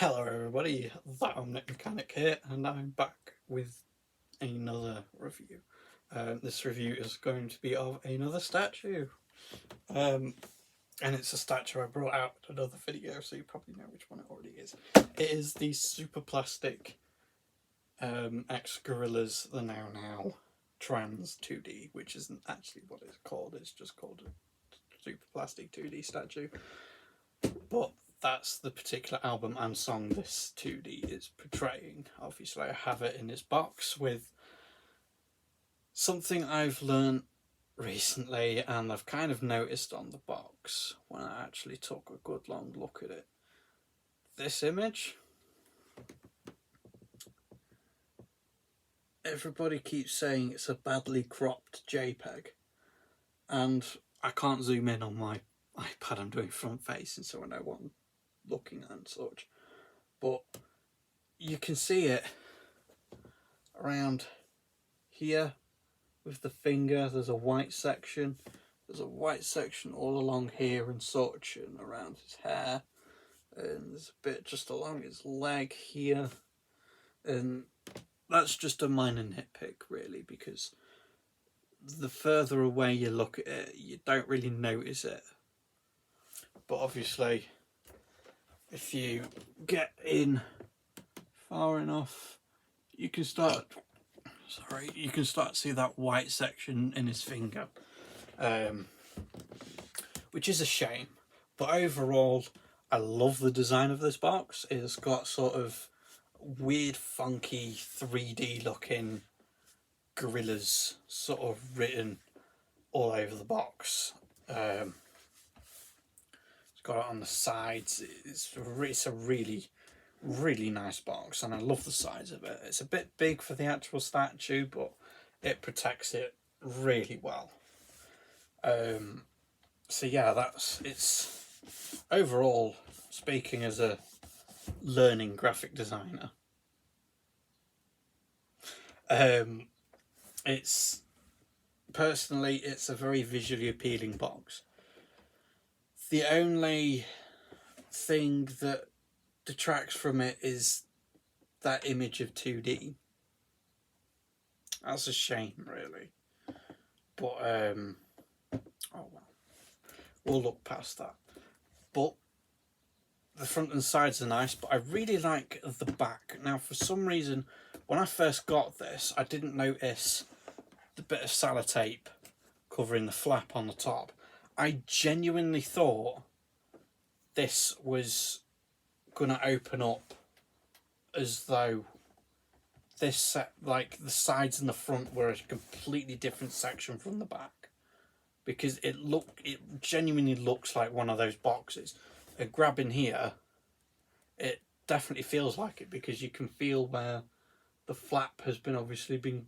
Hello everybody, that Omnic Mechanic here, and I'm back with another review. This review is going to be of another statue, and it's a statue I brought out in another video, so you probably know which one it already is. It is the Superplastic X gorillaz the Now Tranz 2D, which isn't actually what it's called, it's just called a Superplastic 2D statue. But that's the particular album and song this 2D is portraying. Obviously I have it in this box with something I've learned recently, and I've kind of noticed on the box when I actually took a good long look at it. This image, everybody keeps saying it's a badly cropped JPEG, and I can't zoom in on my iPad. I'm doing front facing so I know what I'm looking at and such, but you can see it around here with the finger. There's a white section, all along here and such, and around his hair, and there's a bit just along his leg here, and that's just a minor nitpick really, because the further away you look at it you don't really notice it, but obviously if you get in far enough you can start to see that white section in his finger, which is a shame. But overall I love the design of this box. It's got sort of weird funky 3D looking gorillaz sort of written all over the box. It's got it on the sides. It's a really nice box, and I love the size of it. It's a bit big for the actual statue, but it protects it really well. So yeah, it's overall, speaking as a learning graphic designer, it's a very visually appealing box. The only thing that detracts from it is that image of 2D. That's a shame really, but oh well, we'll look past that. But the front and sides are nice, but I really like the back. Now for some reason when I first got this I didn't notice the bit of sellotape covering the flap on the top. I genuinely thought this was going to open up as though this like the sides and the front were a completely different section from the back, because it genuinely looks like one of those boxes. Grabbing here, it definitely feels like it, because you can feel where the flap has obviously been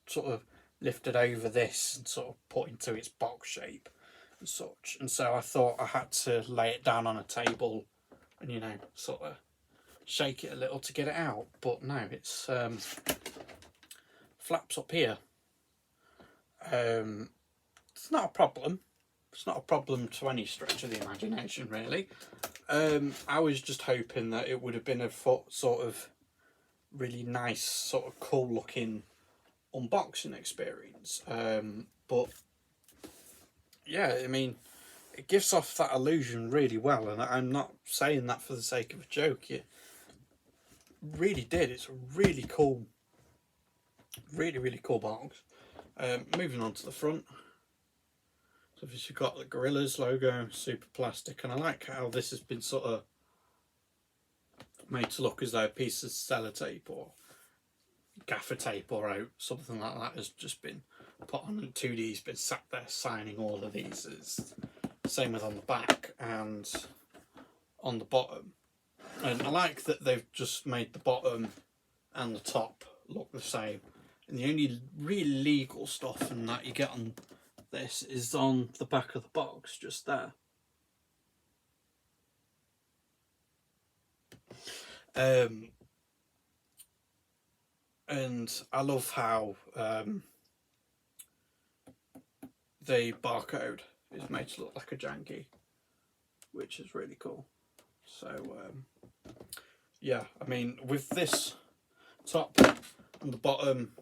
sort of lifted over this and sort of put into its box shape and such. And so I thought I had to lay it down on a table and, you know, sort of shake it a little to get it out. But no, it's flaps up here. It's not a problem. It's not a problem to any stretch of the imagination really. I was just hoping that it would have been a sort of really nice, sort of cool looking unboxing experience, but yeah, I mean, it gives off that illusion really well, and I'm not saying that for the sake of a joke. It really did. It's a really cool, really cool box. Moving on to the front, so you've got the gorillaz logo, Superplastic, and I like how this has been sort of made to look as though a piece of sellotape or gaffer tape or something like that has just been put on, and 2D's been sat there signing all of these. It's same with on the back and on the bottom, and I like that they've just made the bottom and the top look the same, and the only really legal stuff and that you get on this is on the back of the box just there. And I love how the barcode is made to look like a janky, which is really cool. So yeah, I mean, with this top and the bottom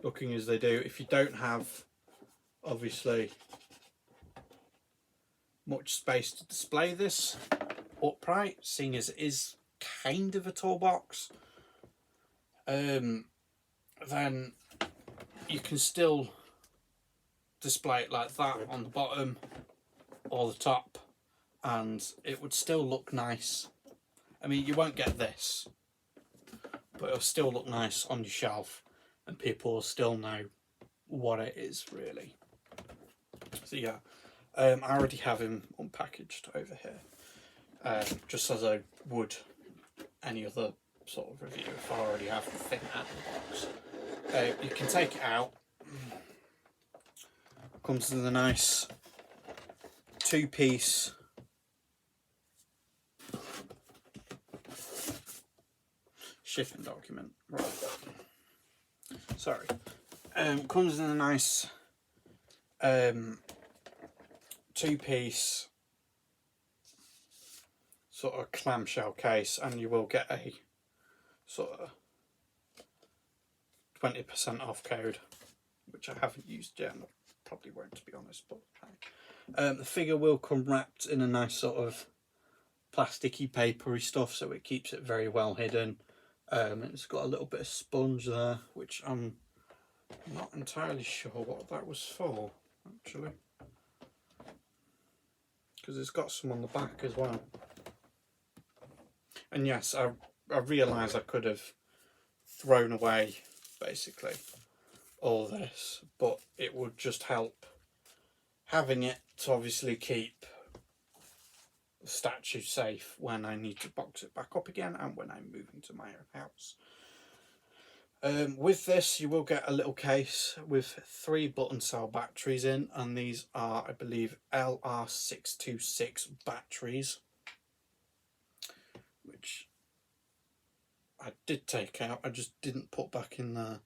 looking as they do, if you don't have, obviously, much space to display this upright, seeing as it is kind of a tall box, then you can still display it like that on the bottom or the top, and it would still look nice. I mean, you won't get this, but it'll still look nice on your shelf, and people will still know what it is, really. So yeah, I already have him unpackaged over here, just as I would any other sort of review if I already have the thing out of the box. You can take it out. Comes with a nice 2-piece shipping document. Right. Sorry. Comes in a nice 2-piece sort of clamshell case, and you will get a sort of 20% off code, which I haven't used yet, and I probably won't, to be honest, but the figure will come wrapped in a nice sort of plasticky, papery stuff, so it keeps it very well hidden. It's got a little bit of sponge there, which I'm not entirely sure what that was for, actually, because it's got some on the back as well. And yes, I realise I could have thrown away basically all this, but it would just help having it to obviously keep the statue safe when I need to box it back up again and when I'm moving to my own house. With this, you will get a little case with 3 button cell batteries in, and these are, I believe, LR626 batteries, which I did take out, I just didn't put back in there.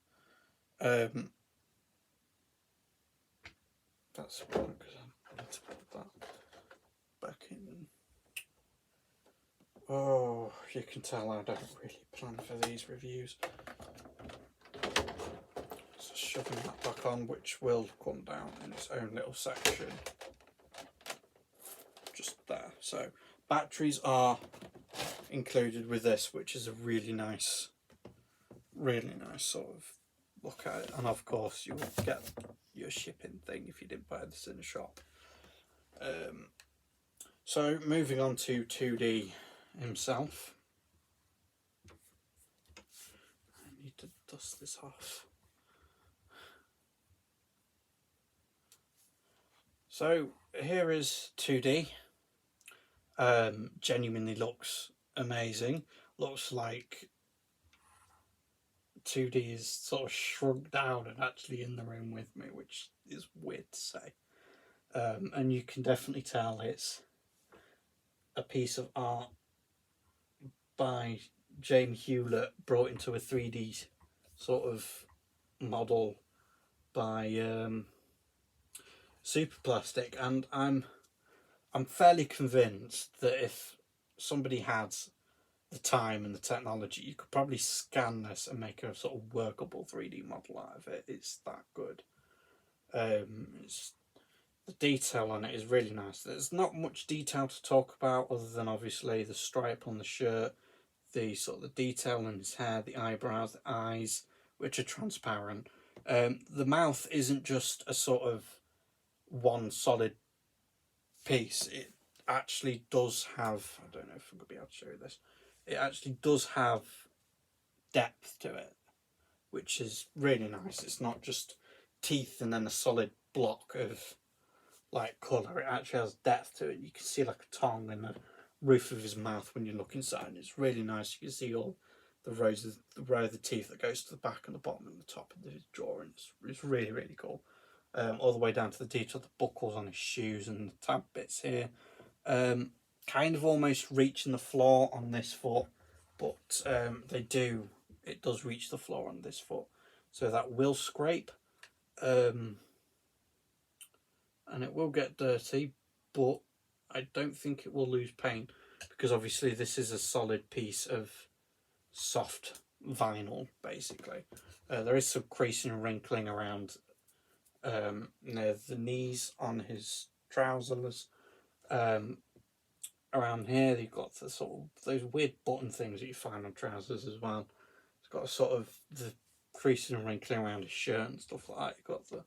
That's wrong, because I need to put that back in. Oh, you can tell I don't really plan for these reviews. So shoving that back on, which will come down in its own little section. Just there. So batteries are included with this, which is a really nice sort of look at it. And of course you will get your shipping thing if you didn't buy this in a shop. So moving on to 2D himself. I need to dust this off. So here is 2D. Genuinely looks amazing. Looks like 2D is sort of shrunk down and actually in the room with me, which is weird to say. And you can definitely tell it's a piece of art by Jamie Hewlett brought into a 3D sort of model by Superplastic, and I'm fairly convinced that if somebody had the time and the technology, you could probably scan this and make a sort of workable 3D model out of it. It's that good. The detail on it is really nice. There's not much detail to talk about other than obviously the stripe on the shirt, the sort of the detail in his hair, the eyebrows, the eyes, which are transparent. The mouth isn't just a sort of one solid piece. It actually does have, I don't know if I'm going to be able to show you this, it actually does have depth to it, which is really nice. It's not just teeth and then a solid block of like colour. It actually has depth to it. You can see like a tongue in the roof of his mouth when you look inside. It's really nice. You can see all the row of the teeth that goes to the back and the bottom and the top of his jaw. And it's really, really cool. All the way down to the detail of the buckles on his shoes and the tab bits here. Kind of almost reaching the floor on this foot, but it does reach the floor on this foot. So that will scrape. And it will get dirty, but I don't think it will lose paint. because obviously this is a solid piece of soft vinyl, basically. There is some creasing and wrinkling around near the knees on his trousers. Around here, you've got the sort of those weird button things that you find on trousers as well. It's got a sort of the creasing and wrinkling around his shirt and stuff like that. You've got the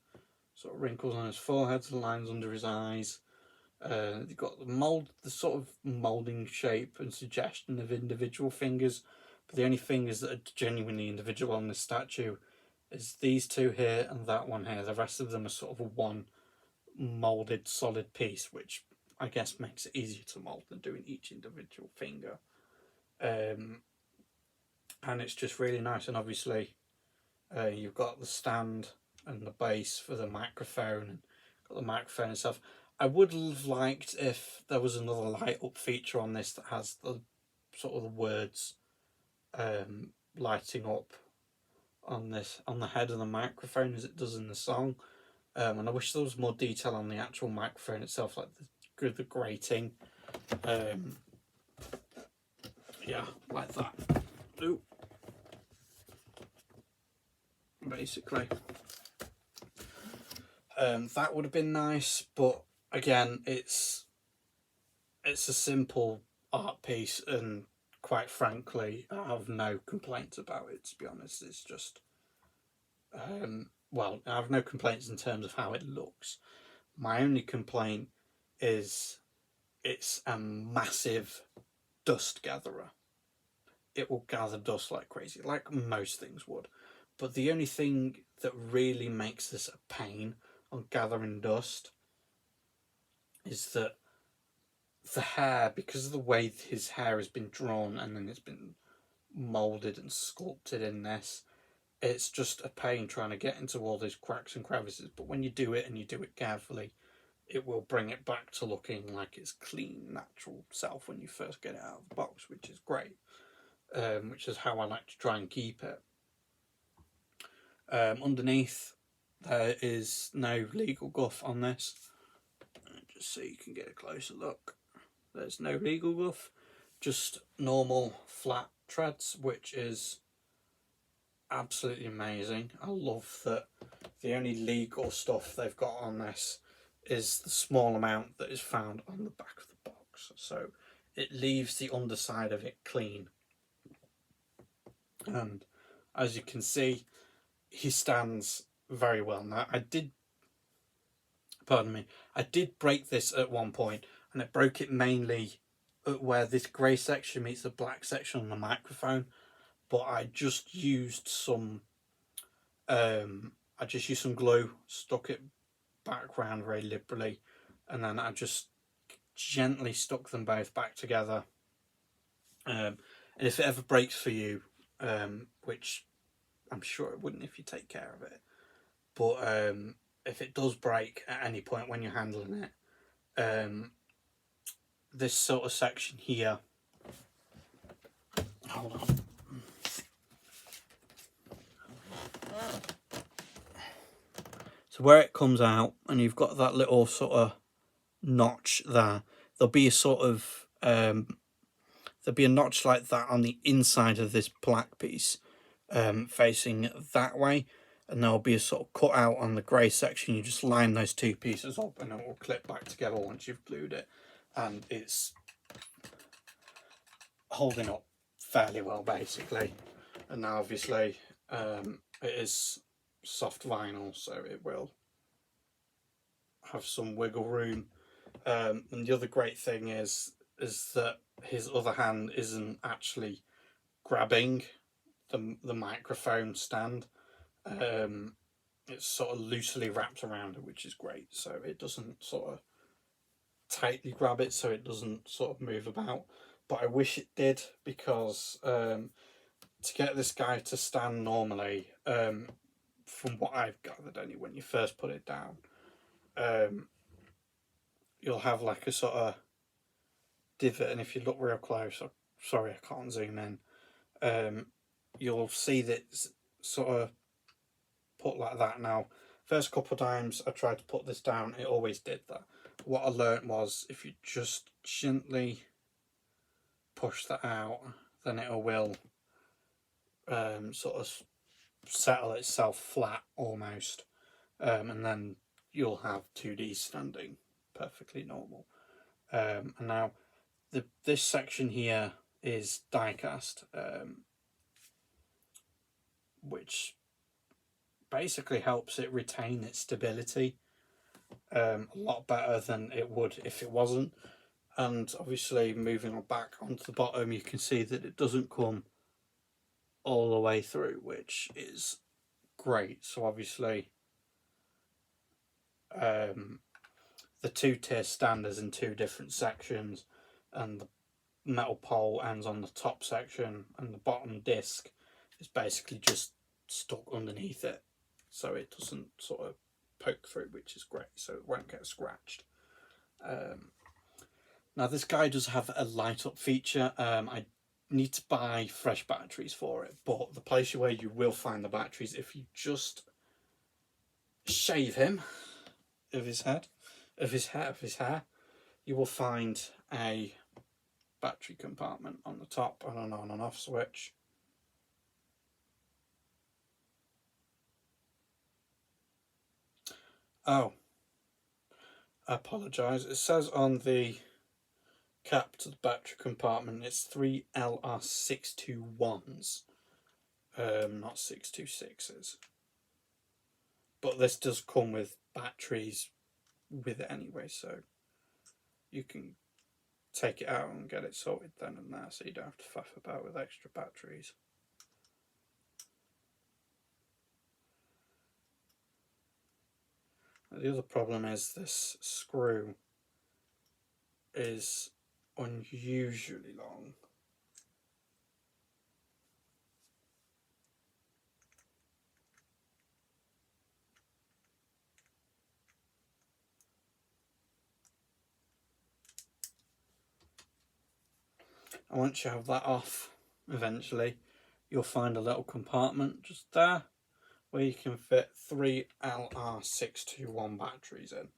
sort of wrinkles on his forehead, the lines under his eyes. You've got the sort of moulding shape and suggestion of individual fingers, but the only fingers that are genuinely individual on this statue is these two here and that one here. The rest of them are sort of a one moulded solid piece, which I guess makes it easier to mould than doing each individual finger. And it's just really nice. And obviously you've got the stand and the base for the microphone, and got the microphone and stuff. I would have liked if there was another light up feature on this that has the sort of the words lighting up on the head of the microphone as it does in the song. And I wish there was more detail on the actual microphone itself, like the grating. Yeah, like that. Ooh. Basically. That would have been nice, but again, it's a simple art piece, and quite frankly, I have no complaints about it, to be honest. It's just, well, I have no complaints in terms of how it looks. My only complaint is it's a massive dust gatherer. It will gather dust like crazy, like most things would. But the only thing that really makes this a pain on gathering dust is that the hair, because of the way his hair has been drawn and then it's been moulded and sculpted in this, it's just a pain trying to get into all those cracks and crevices. But when you do it, and you do it carefully, it will bring it back to looking like its clean, natural self when you first get it out of the box, which is great. Which is how I like to try and keep it. Underneath, there is no legal guff on this. Just so you can get a closer look. There's no legal guff, just normal flat treads, which is absolutely amazing. I love that the only legal stuff they've got on this is the small amount that is found on the back of the box. So it leaves the underside of it clean. And as you can see, he stands very well. Now, I did break this at one point, and it broke it mainly at where this grey section meets the black section on the microphone. But I just used some glue, stuck it back round very liberally, and then I just gently stuck them both back together. And if it ever breaks for you, which I'm sure it wouldn't if you take care of it, but if it does break at any point when you're handling it, this sort of section here, hold on, so where it comes out and you've got that little sort of notch there, there'll be a sort of there'll be a notch like that on the inside of this black piece, facing that way, and there'll be a sort of cut out on the grey section. You just line those two pieces up and it will clip back together once you've glued it, and it's holding up fairly well basically. And now obviously it is soft vinyl, so it will have some wiggle room. And the other great thing is that his other hand isn't actually grabbing the microphone stand. It's sort of loosely wrapped around it, which is great, so it doesn't sort of tightly grab it, so it doesn't sort of move about. But I wish it did, because to get this guy to stand normally, from what I've gathered anyway, when you first put it down, you'll have like a sort of divot, and if you look real close, sorry I can't zoom in, you'll see that it's sort of put like that. Now, first couple of times I tried to put this down, it always did that. What I learnt was, if you just gently push that out, then it will sort of settle itself flat almost, and then you'll have 2D standing perfectly normal. And now this section here is die-cast, which basically helps it retain its stability a lot better than it would if it wasn't. And obviously moving on back onto the bottom, you can see that it doesn't come all the way through, which is great. So obviously the 2-tier stand is in 2 different sections, and the metal pole ends on the top section, and the bottom disc is basically just stuck underneath it, so it doesn't sort of poke through, which is great, so it won't get scratched. Now this guy does have a light up feature. I need to buy fresh batteries for it, but the place where you will find the batteries, if you just shave him of his head, of his hair, you will find a battery compartment on the top and an on and off switch. Oh, I apologise. It says on the cap to the battery compartment it's 3 LR621s, not 626s. But this does come with batteries with it anyway, so you can take it out and get it sorted then and there, so you don't have to faff about with extra batteries. The other problem is this screw is unusually long. And once you have that off, eventually, you'll find a little compartment just there where you can fit 3 LR621 batteries in.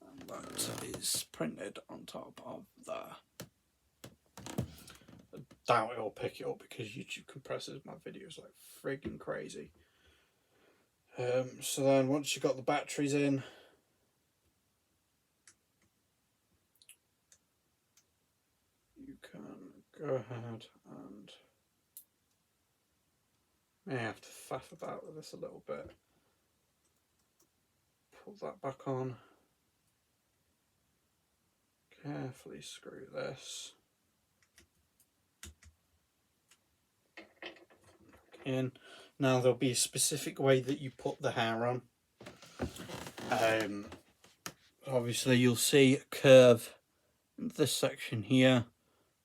And that is printed on top of there. I doubt it'll pick it up because YouTube compresses my videos like friggin' crazy. So then once you've got the batteries in, you can go ahead and may have to faff about with this a little bit. Pull that back on. Carefully screw this in. Now there'll be a specific way that you put the hair on. Obviously you'll see a curve in this section here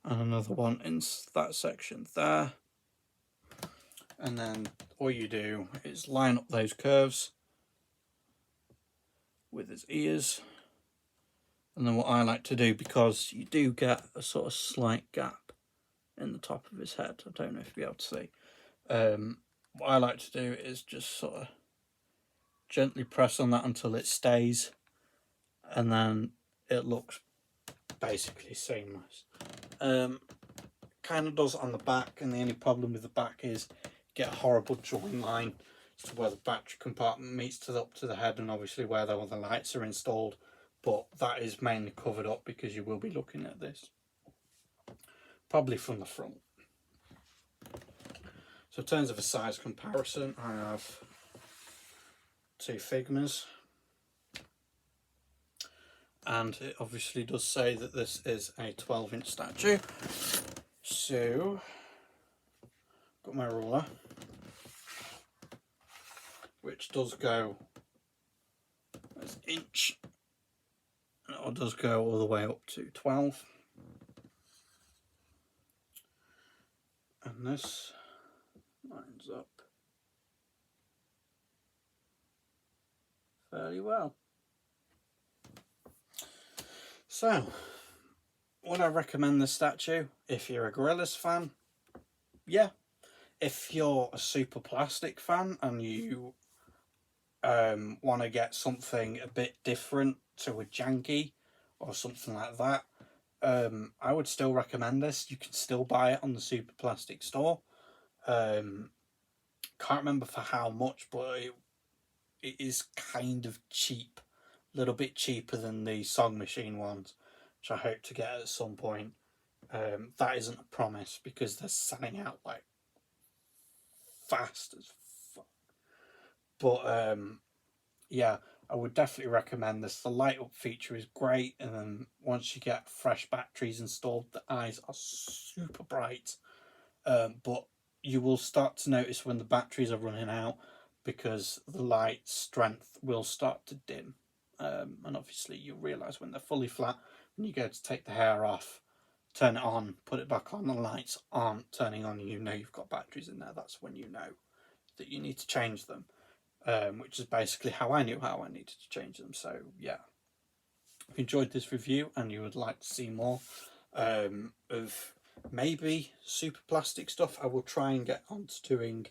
and another one in that section there, and then all you do is line up those curves with his ears. And then what I like to do, because you do get a sort of slight gap in the top of his head, I don't know if you'll be able to see, what I like to do is just sort of gently press on that until it stays, and then it looks basically seamless. Kind of does on the back, and the only problem with the back is you get a horrible join line as to where the battery compartment meets up to the head, and obviously where all the lights are installed. But that is mainly covered up because you will be looking at this probably from the front. So in terms of a size comparison, I have 2 Figmas, and it obviously does say that this is a 12-inch statue. So got my ruler, which does go as inch. It does go all the way up to 12, and this lines up fairly well. So, would I recommend this statue? If you're a gorillaz fan, yeah. If you're a Superplastic fan and you want to get something a bit different to a janky or something like that, I would still recommend this. You can still buy it on the Superplastic store. Can't remember for how much, but it is kind of cheap. A little bit cheaper than the Song Machine ones, which I hope to get at some point. That isn't a promise because they're selling out like fast as fuck. But yeah, I would definitely recommend this. The light up feature is great, and then once you get fresh batteries installed, the eyes are super bright. But you will start to notice when the batteries are running out because the light strength will start to dim. And obviously you realise when they're fully flat, when you go to take the hair off, turn it on, put it back on, the lights aren't turning on, and you know you've got batteries in there. That's when you know that you need to change them, which is basically how I knew how I needed to change them. So yeah, if you enjoyed this review and you would like to see more of maybe Superplastic stuff, I will try and get on to doing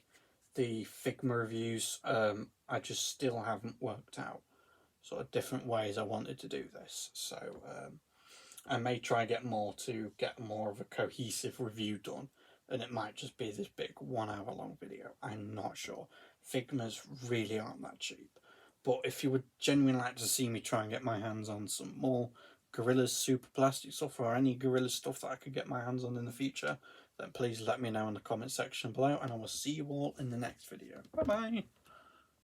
the Figma reviews. I just still haven't worked out sort of different ways I wanted to do this, so I may try and get more to get more of a cohesive review done, and it might just be this big 1 hour long video. I'm not sure. Figmas really aren't that cheap, but if you would genuinely like to see me try and get my hands on some more gorillaz Superplastic stuff, or any gorillaz stuff that I could get my hands on in the future, then please let me know in the comment section below, and I will see you all in the next video. Bye bye.